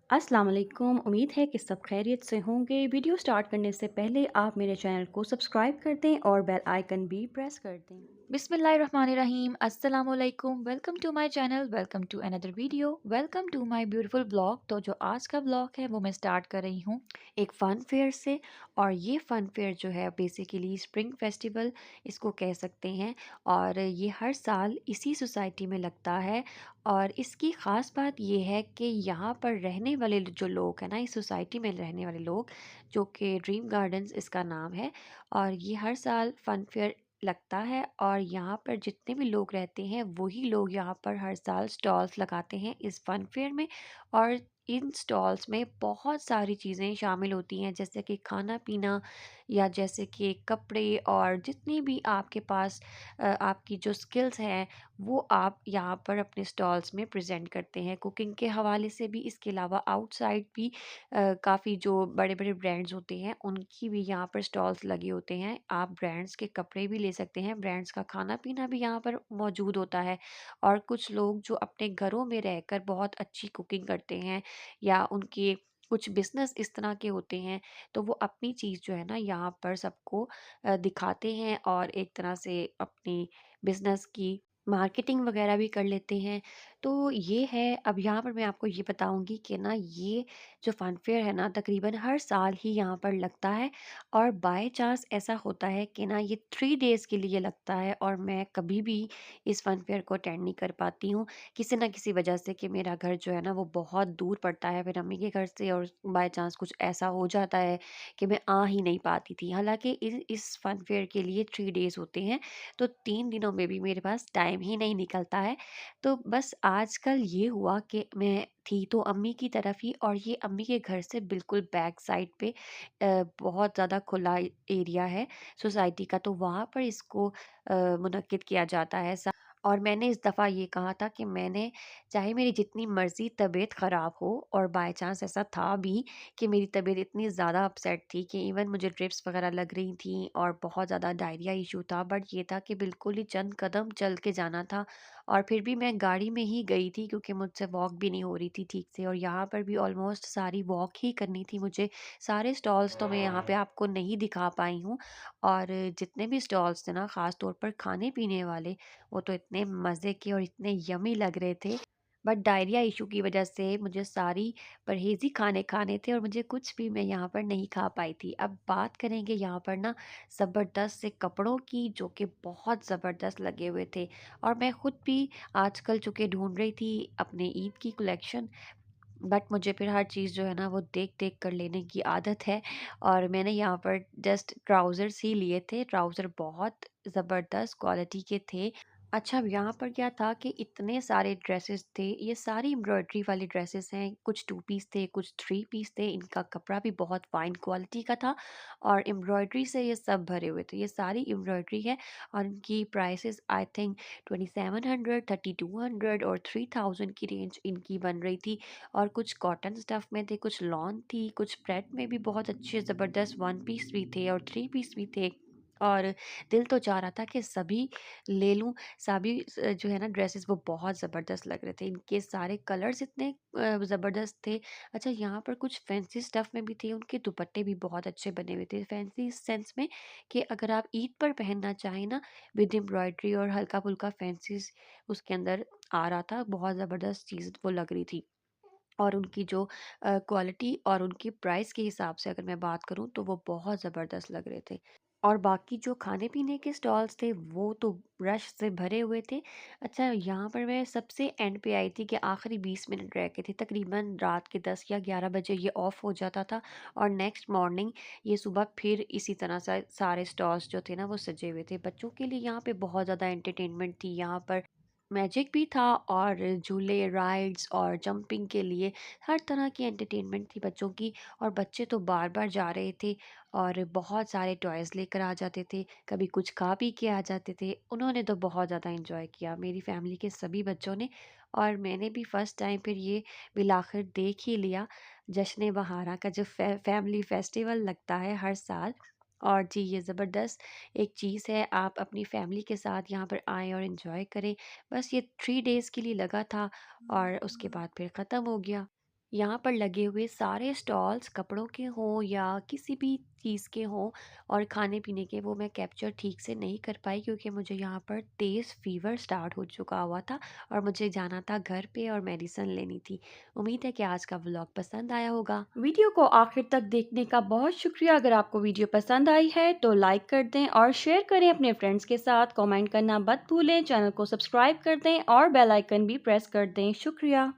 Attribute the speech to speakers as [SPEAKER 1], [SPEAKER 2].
[SPEAKER 1] अस्सलाम वालेकुम। उम्मीद है कि सब खैरियत से होंगे। वीडियो स्टार्ट करने से पहले आप मेरे चैनल को सब्सक्राइब कर दें और बेल आइकन भी प्रेस कर दें।
[SPEAKER 2] बिस्मिल्लाहिर्रहमानिर्रहीम अस्सलाम वालेकुम welcome to my channel welcome to another video welcome to my beautiful blog. तो जो आज का ब्लॉग है वो मैं स्टार्ट कर रही हूँ एक फ़न फेयर से। और ये फ़न फेयर जो है बेसिकली स्प्रिंग फेस्टिवल इसको कह सकते हैं। और ये हर साल इसी सोसाइटी में लगता है। और इसकी ख़ास बात ये है कि यहाँ पर रहने वाले जो लोग हैं ना, इस सोसाइटी में रहने वाले लोग, जो कि ड्रीम गार्डन्स इसका नाम है। और ये हर साल फ़न फेयर लगता है और यहाँ पर जितने भी लोग रहते हैं वही लोग यहाँ पर हर साल स्टॉल्स लगाते हैं इस फन फेयर में। और इन स्टॉल्स में बहुत सारी चीज़ें शामिल होती हैं, जैसे कि खाना पीना या जैसे कि कपड़े, और जितनी भी आपके पास आपकी जो स्किल्स हैं वो आप यहाँ पर अपने स्टॉल्स में प्रेजेंट करते हैं कुकिंग के हवाले से भी। इसके अलावा आउटसाइड भी काफ़ी जो बड़े बड़े ब्रांड्स होते हैं उनकी भी यहाँ पर स्टॉल्स लगे होते हैं। आप ब्रांड्स के कपड़े भी ले सकते हैं, ब्रांड्स का खाना पीना भी यहाँ पर मौजूद होता है। और कुछ लोग जो अपने घरों में रहकर बहुत अच्छी कुकिंग करते हैं या उनके कुछ बिजनेस इस तरह के होते हैं, तो वो अपनी चीज़ जो है ना यहाँ पर सबको दिखाते हैं और एक तरह से अपनी बिजनेस की मार्केटिंग वगैरह भी कर लेते हैं। तो ये है। अब यहाँ पर मैं आपको ये बताऊँगी कि ना ये जो फन फेयर है ना तकरीबन हर साल ही यहाँ पर लगता है। और बाय चांस ऐसा होता है कि ना ये 3 डेज़ के लिए लगता है और मैं कभी भी इस फन फेयर को अटेंड नहीं कर पाती हूँ, किसी न किसी वजह से, कि मेरा घर जो है ना वो बहुत दूर पड़ता है मेरी अम्मी के घर से, और बाय चांस कुछ ऐसा हो जाता है कि मैं आ ही नहीं पाती थी। हालाँकि इस फन फेयर के लिए 3 डेज़ होते हैं, तो 3 दिनों में भी मेरे पास टाइम ही नहीं निकलता है। तो बस आजकल ये हुआ कि मैं थी तो अम्मी की तरफ ही, और ये अम्मी के घर से बिल्कुल बैक साइड पे बहुत ज़्यादा खुला एरिया है सोसाइटी का, तो वहाँ पर इसको मुनक्किद किया जाता है। और मैंने इस दफ़ा ये कहा था कि मैंने, चाहे मेरी जितनी मर्ज़ी तबीयत ख़राब हो, और बाय चांस ऐसा था भी कि मेरी तबीयत इतनी ज़्यादा अपसेट थी कि इवन मुझे ड्रिप्स वग़ैरह लग रही थी और बहुत ज़्यादा डायरिया इशू था, बट ये था कि बिल्कुल ही चंद कदम चल के जाना था। और फिर भी मैं गाड़ी में ही गई थी क्योंकि मुझसे वॉक भी नहीं हो रही थी ठीक से, और यहाँ पर भी ऑलमोस्ट सारी वॉक ही करनी थी मुझे। सारे स्टॉल्स तो मैं यहाँ पे आपको नहीं दिखा पाई हूँ। और जितने भी स्टॉल्स थे ना, ख़ास तौर पर खाने पीने वाले, वो तो इतने मज़े के और इतने यम्मी लग रहे थे। बट डायरिया इशू की वजह से मुझे सारी परहेज़ी खाने खाने थे और मुझे कुछ भी मैं यहाँ पर नहीं खा पाई थी। अब बात करेंगे यहाँ पर ना ज़बरदस्त से कपड़ों की, जो कि बहुत ज़बरदस्त लगे हुए थे। और मैं खुद भी आजकल चूँकि ढूँढ रही थी अपने ईद की कलेक्शन, बट मुझे फिर हर चीज़ जो है ना वो देख-देख कर लेने की आदत है। और मैंने यहाँ पर जस्ट ट्राउज़र्स ही लिए थे, ट्राउज़र बहुत ज़बरदस्त क्वालिटी के थे। अच्छा, अब यहाँ पर क्या था कि इतने सारे ड्रेसेस थे, ये सारी एम्ब्रॉयडरी वाली ड्रेसेस हैं, कुछ 2 पीस थे, कुछ 3 पीस थे, इनका कपड़ा भी बहुत फ़ाइन क्वालिटी का था और एम्ब्रॉयडरी से ये सब भरे हुए थे। ये सारी एम्ब्रॉयडरी है और इनकी प्राइसेस आई थिंक 2700, 3200 और 3000 की रेंज इनकी बन रही थी। और कुछ कॉटन स्टफ़ में थे, कुछ लॉन थी, कुछ प्रेट में भी बहुत अच्छे ज़बरदस्त 1 पीस भी थे और 3 पीस भी थे। और दिल तो चाह रहा था कि सभी ले लूँ। सभी जो है ना ड्रेसेस वो बहुत ज़बरदस्त लग रहे थे। इनके सारे कलर्स इतने ज़बरदस्त थे। अच्छा, यहाँ पर कुछ फैंसी स्टफ़ में भी थे, उनके दुपट्टे भी बहुत अच्छे बने हुए थे। फैंसी इस सेंस में कि अगर आप ईद पर पहनना चाहें ना, विद एम्ब्रॉयडरी और हल्का-फुल्का फैंसी उसके अंदर आ रहा था, बहुत ज़बरदस्त चीज़ वो लग रही थी। और उनकी जो क्वालिटी और उनकी प्राइस के हिसाब से अगर मैं बात करूँ तो वो बहुत ज़बरदस्त लग रहे थे। और बाकी जो खाने-पीने के स्टॉल्स थे वो तो रश से भरे हुए थे। अच्छा, यहाँ पर मैं सबसे एंड पे आई थी कि आखिरी 20 मिनट रह गए थे। तकरीबन रात के 10 या 11 बजे ये ऑफ हो जाता था और नेक्स्ट मॉर्निंग ये सुबह फिर इसी तरह से सारे स्टॉल्स जो थे ना वो सजे हुए थे। बच्चों के लिए यहाँ पे बहुत ज़्यादा एंटरटेनमेंट थी। यहाँ पर मैजिक भी था और झूले, राइड्स और जंपिंग के लिए हर तरह की एंटरटेनमेंट थी बच्चों की। और बच्चे तो बार-बार जा रहे थे और बहुत सारे टॉयज़ लेकर आ जाते थे, कभी कुछ खा पी के आ जाते थे। उन्होंने तो बहुत ज़्यादा एंजॉय किया, मेरी फैमिली के सभी बच्चों ने। और मैंने भी फर्स्ट टाइम फिर ये बिलाखिर देख ही लिया, जश्न बहारा का जो फैमिली फेस्टिवल लगता है हर साल। और जी, ये ज़बरदस्त एक चीज़ है, आप अपनी फैमिली के साथ यहाँ पर आएँ और एंजॉय करें। बस ये 3 डेज़ के लिए लगा था और उसके बाद फिर ख़त्म हो गया। यहाँ पर लगे हुए सारे स्टॉल्स कपड़ों के हों या किसी भी चीज़ के हों और खाने-पीने के, वो मैं कैप्चर ठीक से नहीं कर पाई क्योंकि मुझे यहाँ पर तेज़ फ़ीवर स्टार्ट हो चुका हुआ था और मुझे जाना था घर पे और मेडिसिन लेनी थी। उम्मीद है कि आज का व्लॉग पसंद आया होगा।
[SPEAKER 1] वीडियो को आखिर तक देखने का बहुत शुक्रिया। अगर आपको वीडियो पसंद आई है तो लाइक कर दें और शेयर करें अपने फ्रेंड्स के साथ। कमेंट करना मत भूलें। चैनल को सब्सक्राइब कर दें और बेल आइकन भी प्रेस कर दें। शुक्रिया।